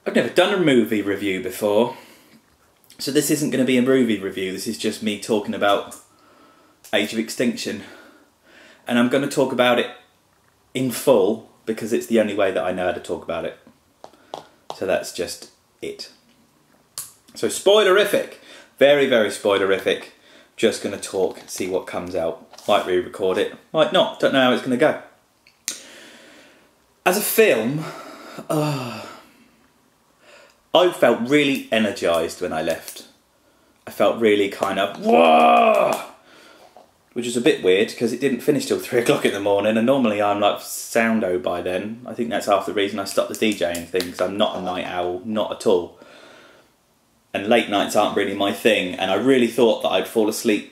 I've never done a movie review before, so this isn't going to be a movie review, this is just me talking about Age of Extinction. And I'm going to talk about it in full, because it's the only way that I know how to talk about it. So that's just it. So spoilerific, very, very spoilerific. Just going to talk, see what comes out. Might re-record it, might not, don't know how it's going to go. As a film, I felt really energised when I left. I felt really kind of, whoa! Which was a bit weird because it didn't finish till 3 o'clock in the morning, and normally I'm like soundo by then. I think that's half the reason I stopped the DJing thing, because I'm not a night owl, not at all. And late nights aren't really my thing, and I really thought that I'd fall asleep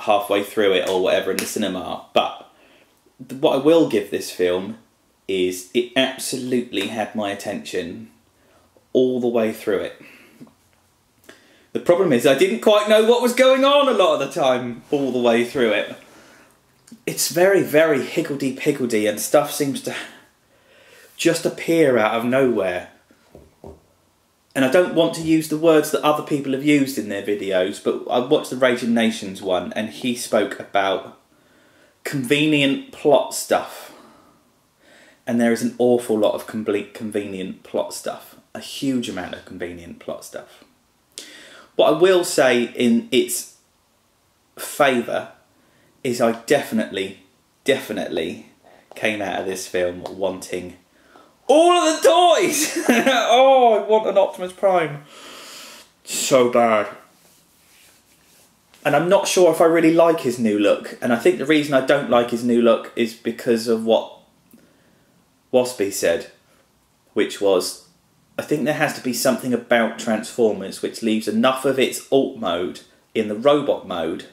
halfway through it or whatever in the cinema. But what I will give this film is it absolutely had my attention all the way through it. The problem is I didn't quite know what was going on a lot of the time all the way through it. It's very, very higgledy-piggledy, and stuff seems to just appear out of nowhere. And I don't want to use the words that other people have used in their videos, but I watched the Raging Nations one and he spoke about convenient plot stuff. And there is an awful lot of convenient plot stuff. A huge amount of convenient plot stuff. What I will say in its favour is I definitely came out of this film wanting all of the toys! Oh, I want an Optimus Prime. So bad. And I'm not sure if I really like his new look. And I think the reason I don't like his new look is because of what Waspy said. Which was, I think there has to be something about Transformers which leaves enough of its alt mode in the robot mode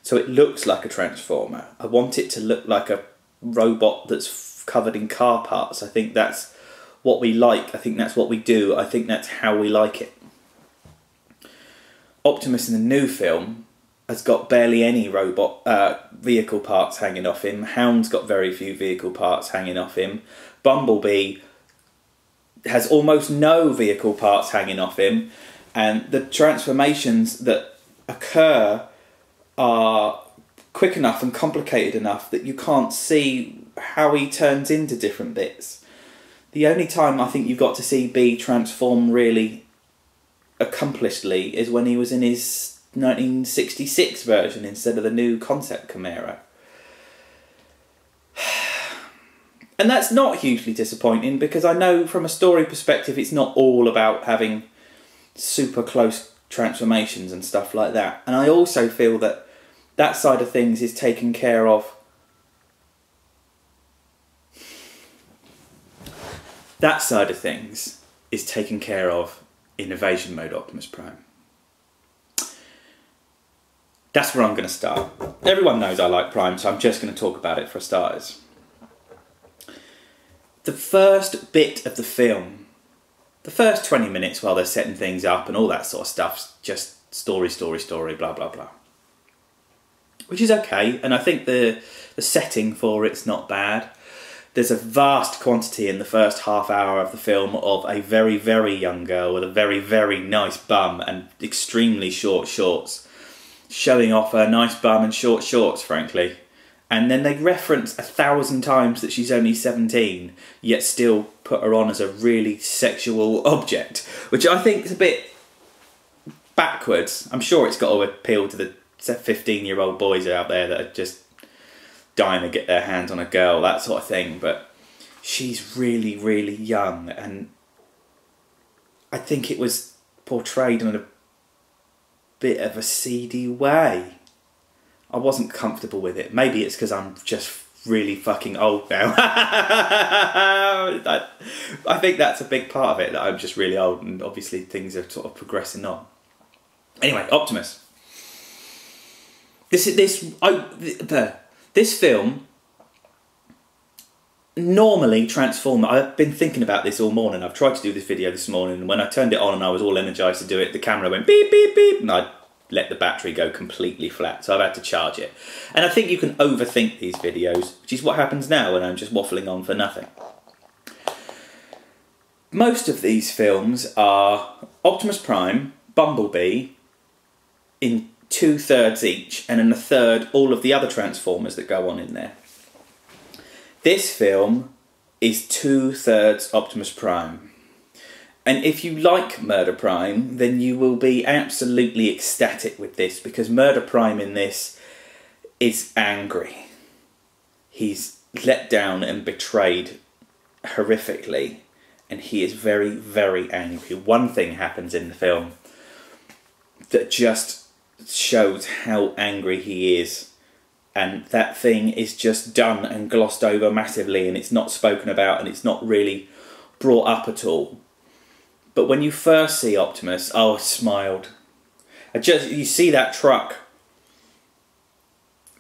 so it looks like a Transformer. I want it to look like a robot that's covered in car parts. I think that's what we like. I think that's what we do. I think that's how we like it. Optimus in the new film has got barely any robot vehicle parts hanging off him. Hound's got very few vehicle parts hanging off him. Bumblebee has almost no vehicle parts hanging off him, and the transformations that occur are quick enough and complicated enough that you can't see how he turns into different bits. The only time I think you've got to see B transform really accomplishedly is when he was in his 1966 version instead of the new concept Chimera. And that's not hugely disappointing, because I know from a story perspective it's not all about having super close transformations and stuff like that. And I also feel that that side of things is taken care of. That side of things is taken care of in Evasion Mode Optimus Prime. That's where I'm going to start. Everyone knows I like Prime, so I'm just going to talk about it for starters. The first bit of the film, the first 20 minutes while they're setting things up and all that sort of stuff's just story, blah, blah, blah. Which is okay, and I think the setting for it's not bad. There's a vast quantity in the first half hour of the film of a very, very young girl with a very, very nice bum and extremely short shorts, showing off her nice bum and short shorts, frankly. And then they reference 1,000 times that she's only 17, yet still put her on as a really sexual object, which I think is a bit backwards. I'm sure it's got to appeal to the 15-year-old boys out there that are just dying to get their hands on a girl, that sort of thing. But she's really, really young, and I think it was portrayed in a bit of a seedy way. I wasn't comfortable with it. Maybe it's because I'm just really fucking old now. I think that's a big part of it, that I'm just really old, and obviously things are sort of progressing on. Anyway, Optimus. This film, normally Transformer, I've been thinking about this all morning. I've tried to do this video this morning, and when I turned it on and I was all energised to do it, the camera went beep, beep, beep, and I let the battery go completely flat, so I've had to charge it. And I think you can overthink these videos, which is what happens now when I'm just waffling on for nothing. most of these films are Optimus Prime, Bumblebee, in 2/3 each, and in a third all of the other Transformers that go on in there. This film is 2/3 Optimus Prime. And if you like Murder Prime, then you will be absolutely ecstatic with this, because Murder Prime in this is angry. He's let down and betrayed horrifically, and he is very, very angry. One thing happens in the film that just shows how angry he is, and that thing is just done and glossed over massively, and it's not spoken about, and it's not really brought up at all. But when you first see Optimus, oh, I smiled. You see that truck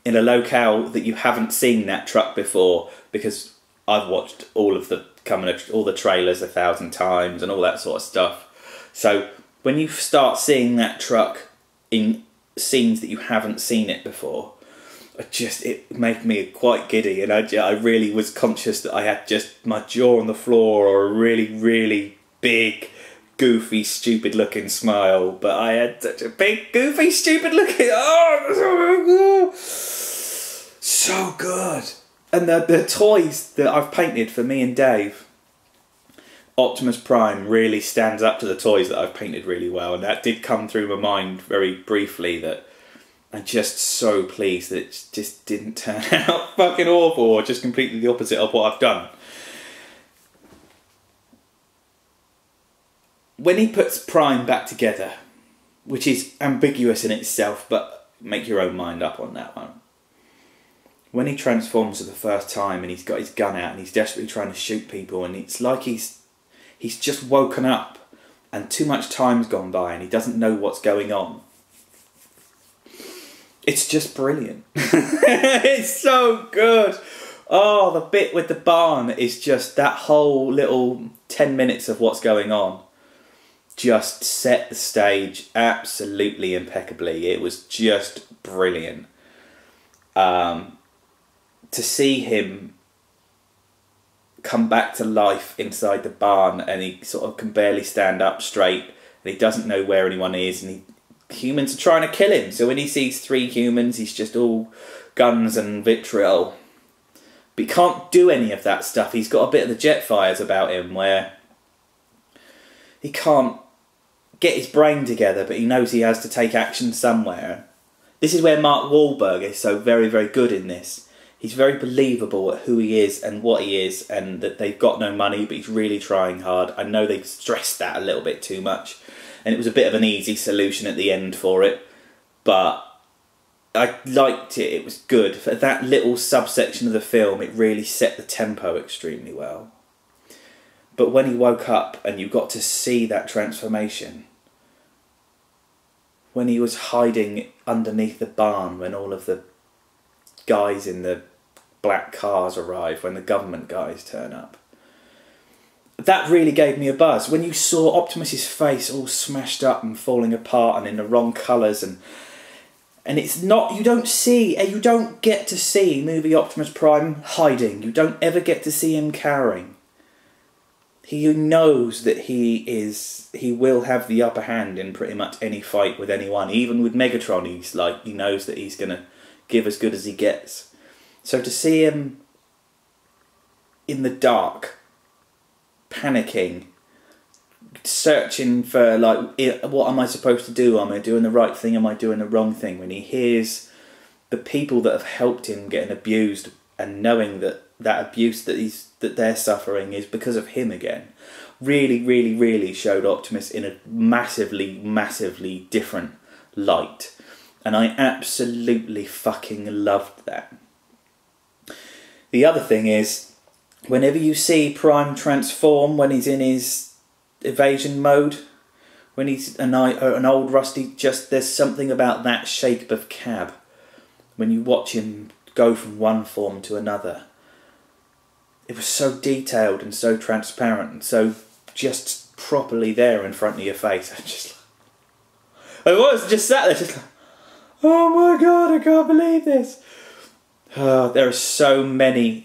in a locale that you haven't seen that truck before, because I've watched all the trailers 1,000 times and all that sort of stuff. So when you start seeing that truck in scenes that you haven't seen it before, it made me quite giddy, and I really was conscious that I had just my jaw on the floor, or a really, really big, goofy, stupid looking smile. But I had such a big, goofy, stupid looking, so good. And the toys that I've painted for me and Dave, Optimus Prime really stands up to the toys that I've painted really well, and that did come through my mind very briefly, that I'm just so pleased that it just didn't turn out fucking awful, or just completely the opposite of what I've done. When he puts Prime back together, which is ambiguous in itself, but make your own mind up on that one. When he transforms for the first time and he's got his gun out and he's desperately trying to shoot people, and it's like he's just woken up and too much time's gone by and he doesn't know what's going on. It's just brilliant. It's so good. Oh, the bit with the barn is just that whole little 10 minutes of what's going on. Just set the stage absolutely impeccably. It was just brilliant. To see him come back to life inside the barn, and he sort of can barely stand up straight, and he doesn't know where anyone is, and humans are trying to kill him. So when he sees 3 humans, he's just all guns and vitriol. But he can't do any of that stuff. He's got a bit of the Jetfires about him, where he can't get his brain together, but he knows he has to take action somewhere. This is where Mark Wahlberg is so very, very good in this. He's very believable at who he is and what he is, and that they've got no money, but he's really trying hard. I know they've stressed that a little bit too much, and it was a bit of an easy solution at the end for it, but I liked it. It was good. For that little subsection of the film, it really set the tempo extremely well. But when he woke up and you got to see that transformation, when he was hiding underneath the barn, when all of the guys in the black cars arrive, when the government guys turn up, that really gave me a buzz. When you saw Optimus's face all smashed up and falling apart and in the wrong colours, and it's not, you don't get to see movie Optimus Prime hiding. You don't ever get to see him cowering. He knows that he will have the upper hand in pretty much any fight with anyone. Even with Megatron, he knows that he's gonna give as good as he gets. So to see him in the dark, panicking, searching for, like, what am I supposed to do? Am I doing the right thing? Am I doing the wrong thing? When he hears the people that have helped him getting abused, and knowing that abuse that they're suffering is because of him again, really, really, really showed Optimus in a massively, massively different light. And I absolutely fucking loved that. The other thing is, whenever you see Prime transform, when he's in his evasion mode, when he's an old rusty, there's something about that shape of cab. When you watch him go from one form to another, it was so detailed and so transparent and so just properly there in front of your face. I was just sat there just like, oh my god, I can't believe this. There are so many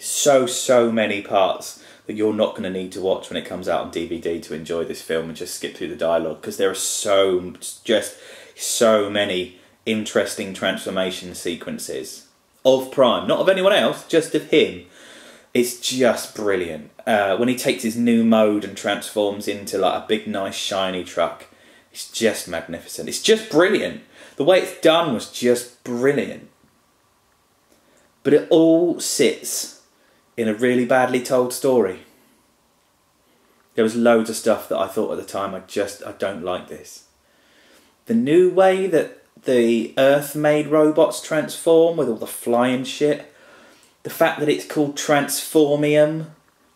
parts that you're not going to need to watch when it comes out on DVD to enjoy this film, and just skip through the dialogue, because there are just so many interesting transformation sequences of Prime, not of anyone else, just of him. It's just brilliant. When he takes his new mode and transforms into like a big nice shiny truck, it's just magnificent. It's just brilliant. The way it's done was just brilliant. But it all sits in a really badly told story. There was loads of stuff that I thought at the time, I don't like this. The new way that the Earth-made robots transform with all the flying shit. The fact that it's called Transformium.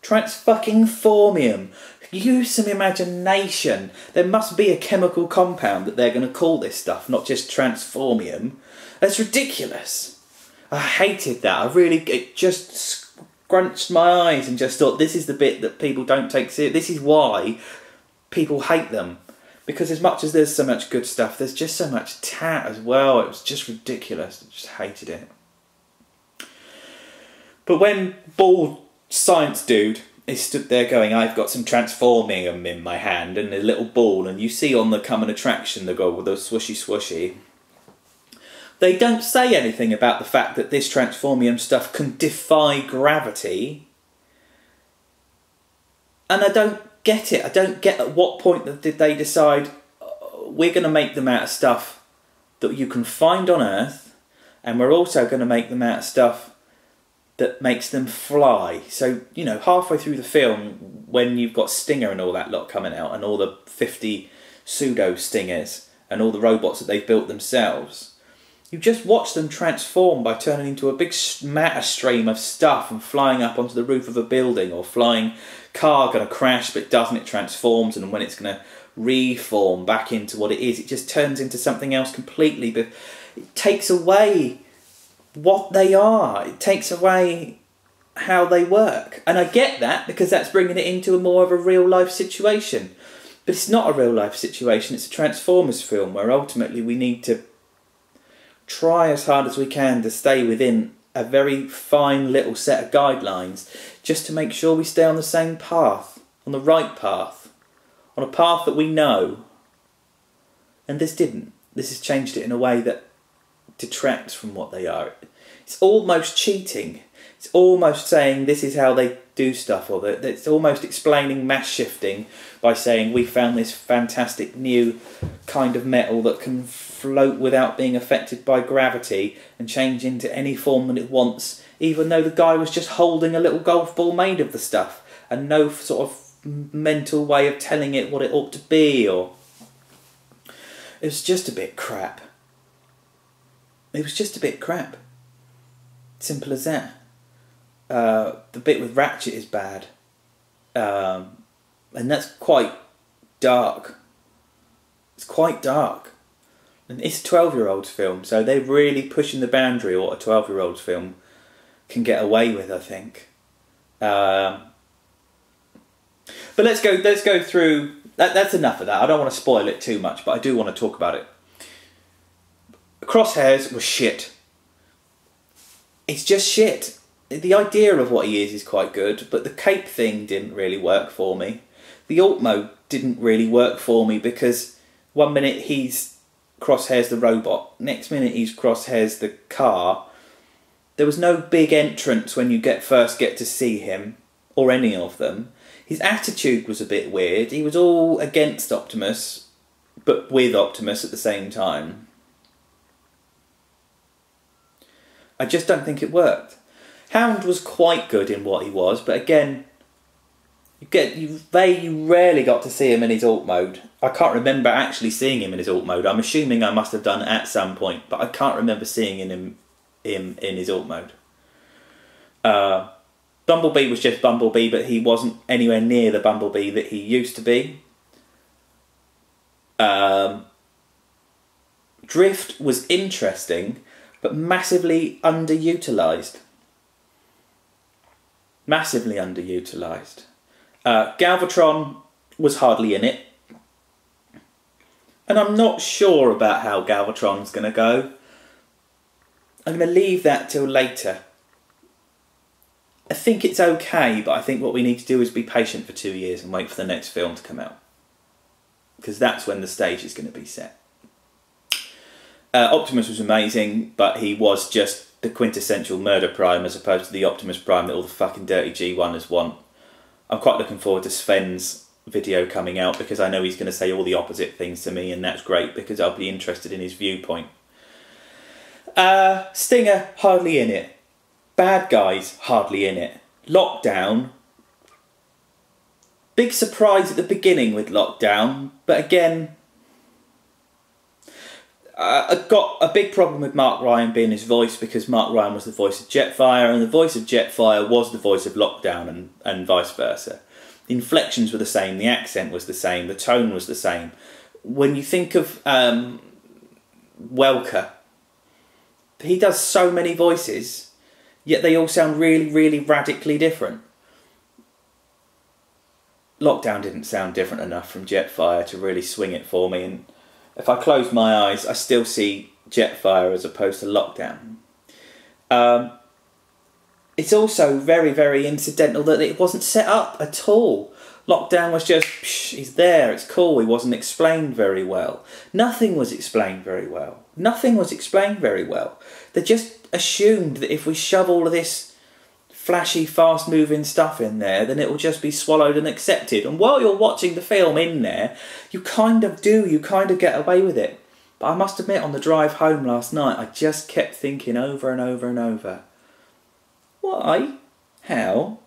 Transfucking-formium. Use some imagination. There must be a chemical compound that they're going to call this stuff, not just Transformium. That's ridiculous. I hated that. It just scrunched my eyes and just thought, this is the bit that people don't take seriously. This is why people hate them. Because as much as there's so much good stuff, there's just so much tat as well. It was just ridiculous. I just hated it. But when bald science dude is stood there going, I've got some Transformium in my hand and a little ball, and you see on the coming attraction the guy with the swooshy swooshy, they don't say anything about the fact that this Transformium stuff can defy gravity. And I don't get it. I don't get at what point did they decide, we're going to make them out of stuff that you can find on Earth, and we're also going to make them out of stuff that makes them fly. So, you know, halfway through the film, when you've got Stinger and all that lot coming out, and all the 50 pseudo Stingers, and all the robots that they've built themselves, you just watch them transform by turning into a big matter stream of stuff and flying up onto the roof of a building, or flying car going to crash but doesn't, it transforms, and when it's going to reform back into what it is, it just turns into something else completely. But it takes away what they are. It takes away how they work. And I get that, because that's bringing it into more of a real life situation. But it's not a real life situation. It's a Transformers film where ultimately we need to try as hard as we can to stay within a very fine little set of guidelines, just to make sure we stay on the same path, on the right path, on a path that we know. And this didn't. This has changed it in a way that detracts from what they are. It's almost cheating. It's almost saying this is how they do stuff, or that it's almost explaining mass shifting by saying we found this fantastic new kind of metal that can float without being affected by gravity and change into any form that it wants, even though the guy was just holding a little golf ball made of the stuff and no sort of mental way of telling it what it ought to be. Or it was just a bit crap. It was just a bit crap. Simple as that. The bit with Ratchet is bad. And that's quite dark. It's quite dark. And it's a 12-year-old's film, so they're really pushing the boundary of what a 12-year-old's film can get away with, I think. But let's go through... That's enough of that. I don't want to spoil it too much, but I do want to talk about it. Crosshairs was shit. It's just shit. The idea of what he is quite good, but the cape thing didn't really work for me. The alt mode didn't really work for me, because one minute he's Crosshairs the robot, next minute he's Crosshairs the car. There was no big entrance when you first get to see him, or any of them. His attitude was a bit weird. He was all against Optimus, but with Optimus at the same time. I just don't think it worked. Hound was quite good in what he was, but again, you rarely got to see him in his alt mode. I can't remember actually seeing him in his alt mode. I'm assuming I must have done at some point, but I can't remember seeing him in his alt mode. Bumblebee was just Bumblebee, but he wasn't anywhere near the Bumblebee that he used to be. Drift was interesting, but massively underutilised. Massively underutilised. Galvatron was hardly in it. And I'm not sure about how Galvatron's going to go. I'm going to leave that till later. I think it's okay, but I think what we need to do is be patient for 2 years and wait for the next film to come out. Because that's when the stage is going to be set. Optimus was amazing, but he was just the quintessential murder prime as opposed to the Optimus Prime that all the fucking dirty G1ers want. I'm quite looking forward to Sven's video coming out because I know he's going to say all the opposite things to me, and that's great because I'll be interested in his viewpoint. Stinger, hardly in it. Bad guys, hardly in it. Lockdown. Big surprise at the beginning with Lockdown, but again, I got a big problem with Mark Ryan being his voice because Mark Ryan was the voice of Jetfire and the voice of Jetfire was the voice of Lockdown and vice versa. The inflections were the same, the accent was the same, the tone was the same. When you think of Welker, he does so many voices, yet they all sound really, really radically different. Lockdown didn't sound different enough from Jetfire to really swing it for me, and if I close my eyes, I still see Jetfire as opposed to Lockdown. It's also very, very incidental that it wasn't set up at all. Lockdown was just, he's there, it's cool, he wasn't explained very well. Nothing was explained very well. Nothing was explained very well. They just assumed that if we shove all of this flashy, fast-moving stuff in there, then it will just be swallowed and accepted. And while you're watching the film in there, you kind of get away with it. But I must admit, on the drive home last night, I just kept thinking over and over and over, why? How?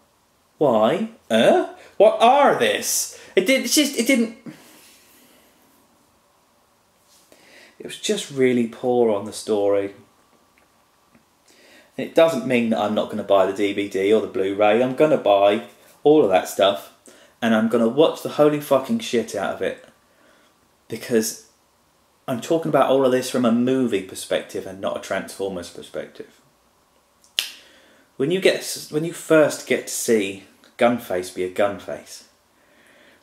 Why? What are this? It was just really poor on the story. It doesn't mean that I'm not going to buy the DVD or the Blu-ray. I'm going to buy all of that stuff and I'm going to watch the holy fucking shit out of it because I'm talking about all of this from a movie perspective and not a Transformers perspective. When you first get to see Gunface be a Gunface,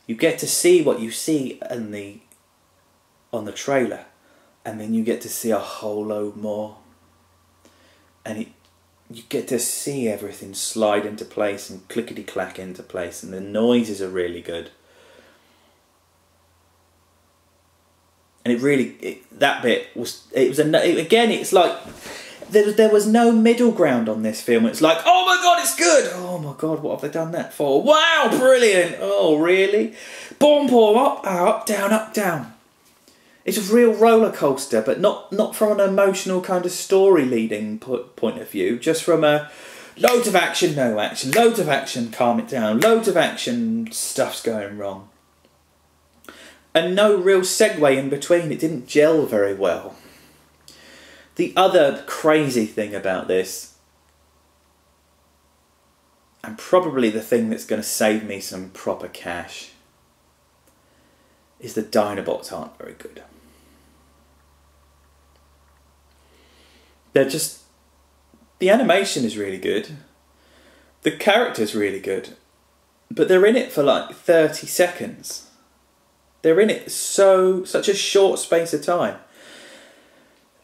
you get to see what you see on the trailer, and then you get to see a whole load more, and you get to see everything slide into place and clickety-clack into place, and the noises are really good. And it's like there was no middle ground on this film. It's like, oh my god, it's good. Oh my god, what have they done that for? Wow, brilliant. Oh, really? Boom, boom, up, down, up, down. It's a real roller coaster, but not from an emotional kind of story leading point of view. Just from a loads of action, no action, loads of action, calm it down, loads of action, stuff's going wrong. And no real segue in between. It didn't gel very well. The other crazy thing about this, and probably the thing that's going to save me some proper cash, is the Dinobots aren't very good. They're just... The animation is really good. The character's really good. But they're in it for like 30 seconds. They're in it such a short space of time.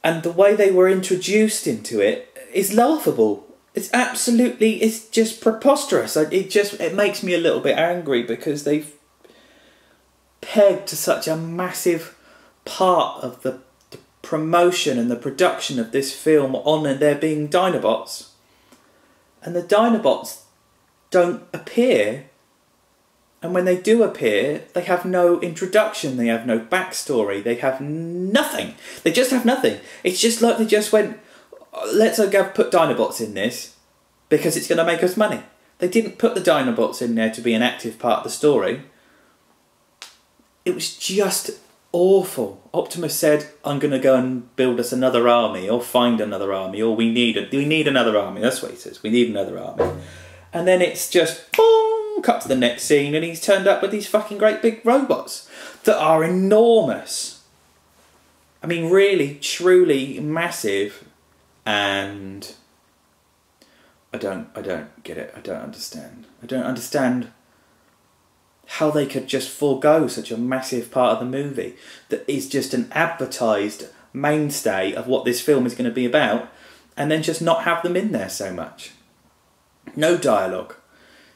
And the way they were introduced into it is laughable. It's just preposterous. It makes me a little bit angry because they've pegged to such a massive part of the promotion and the production of this film on there being Dinobots. And the Dinobots don't appear. And when they do appear, they have no introduction, they have no backstory, they have nothing. They just have nothing. It's just like they just went, let's put Dinobots in this because it's going to make us money. They didn't put the Dinobots in there to be an active part of the story. It was just awful. Optimus said, I'm going to go and build us another army or find another army or we need another army. That's what he says, we need another army. And then it's just, boom! Cut to the next scene and he's turned up with these fucking great big robots that are enormous. I mean, really, truly massive, and I don't get it. I don't understand. I don't understand how they could just forego such a massive part of the movie that is just an advertised mainstay of what this film is going to be about, and then just not have them in there so much. No dialogue.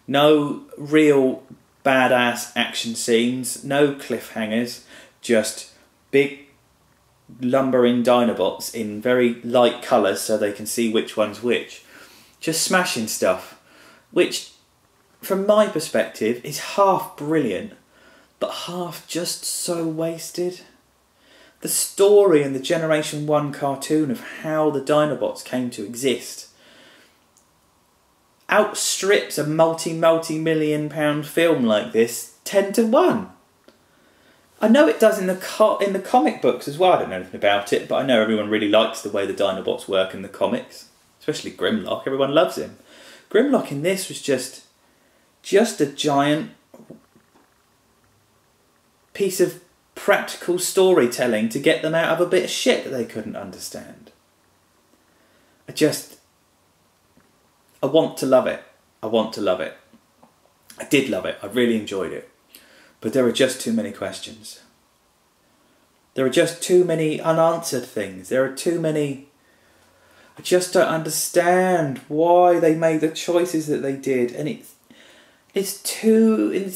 No real badass action scenes. No cliffhangers. Just big lumbering Dinobots in very light colours so they can see which one's which. Just smashing stuff. Which, from my perspective, is half brilliant, but half just so wasted. The story in the Generation 1 cartoon of how the Dinobots came to exist outstrips a multi-million pound film like this 10 to 1. I know it does in the comic books as well. I don't know anything about it, but I know everyone really likes the way the Dinobots work in the comics, especially Grimlock. Everyone loves him. Grimlock in this was just a giant piece of practical storytelling to get them out of a bit of shit that they couldn't understand. I want to love it. I want to love it. I did love it. I really enjoyed it. But there are just too many questions. There are just too many unanswered things. There are too many... I just don't understand why they made the choices that they did. And it's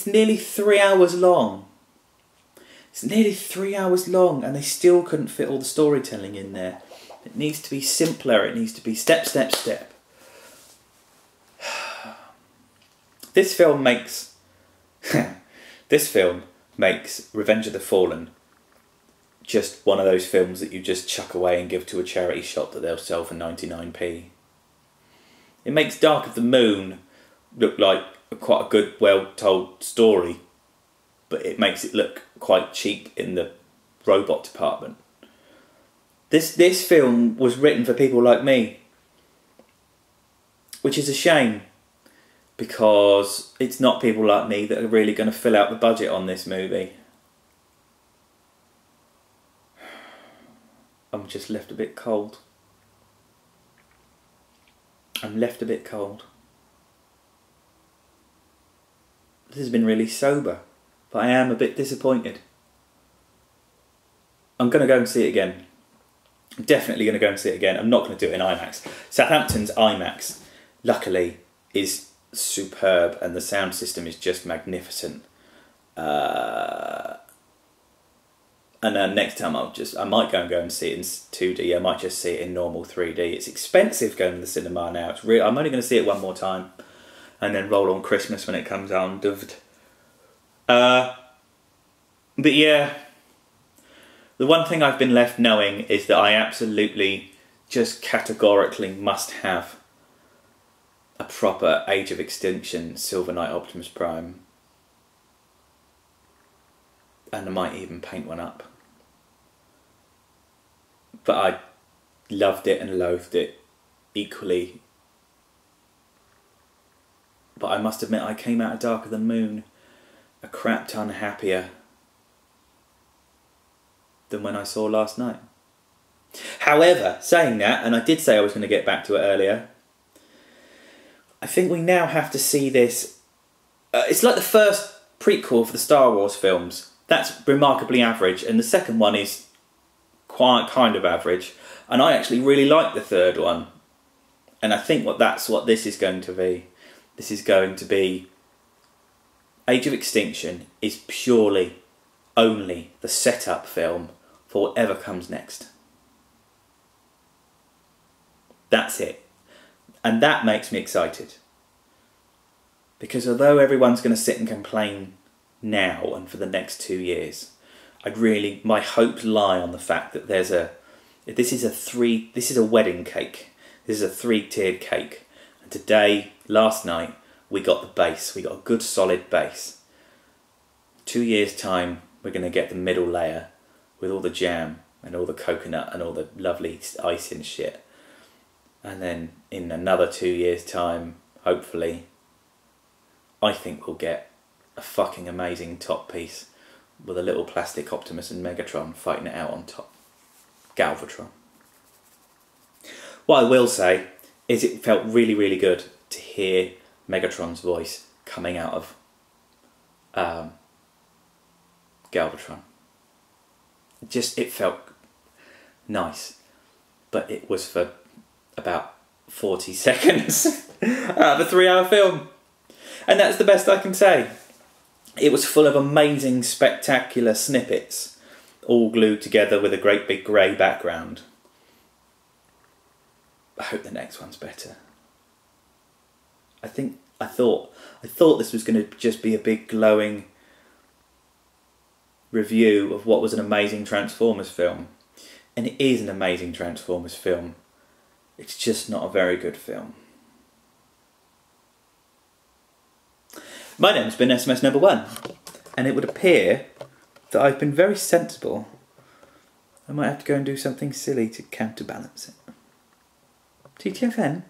nearly 3 hours long. It's nearly 3 hours long and they still couldn't fit all the storytelling in there. It needs to be simpler. It needs to be step, step, step. This film makes Revenge of the Fallen just one of those films that you just chuck away and give to a charity shop that they'll sell for 99p. It makes Dark of the Moon look like quite a good, well-told story, but it makes it look quite cheap in the robot department. This film was written for people like me, which is a shame, because it's not people like me that are really going to fill out the budget on this movie. I'm just left a bit cold. I'm left a bit cold. This has been really sober, but I am a bit disappointed. I'm going to go and see it again. I'm definitely going to go and see it again. I'm not going to do it in IMAX. Southampton's IMAX, luckily, is superb and the sound system is just magnificent. And then next time I might go and see it in 2D. I might just see it in normal 3D. It's expensive going to the cinema now. I'm only going to see it one more time and then roll on Christmas when it comes out. But yeah, the one thing I've been left knowing is that I absolutely just categorically must have a proper Age of Extinction Silver Knight Optimus Prime. And I might even paint one up. But I loved it and loathed it equally. But I must admit, I came out of Dark of the Moon a crap ton happier than when I saw last night. However, saying that, and I did say I was going to get back to it earlier, I think we now have to see this... it's like the first prequel for the Star Wars films. That's remarkably average, and the second one is quite kind of average. And I actually really like the third one. And I think that's what this is going to be. This is going to be... Age of Extinction is purely, only the setup film for whatever comes next. That's it. And that makes me excited. Because although everyone's going to sit and complain now and for the next 2 years, my hopes lie on the fact that this is a wedding cake. This is a 3-tiered cake. And last night, we got the base. We got a good solid base. 2 years' time, we're going to get the middle layer with all the jam and all the coconut and all the lovely ice and shit. And then in another 2 years' time, hopefully, I think we'll get a fucking amazing top piece with a little plastic Optimus and Megatron fighting it out on top. Galvatron. What I will say is it felt really, really good to hear Megatron's voice coming out of Galvatron. It felt nice, but it was for about 40 seconds. out of a 3-hour film. And that's the best I can say. It was full of amazing, spectacular snippets, all glued together with a great big grey background. I hope the next one's better. I thought this was going to just be a big glowing review of what was an amazing Transformers film. And it is an amazing Transformers film. It's just not a very good film. My name's been SMS number 1, and it would appear that I've been very sensible. I might have to go and do something silly to counterbalance it. TTFN.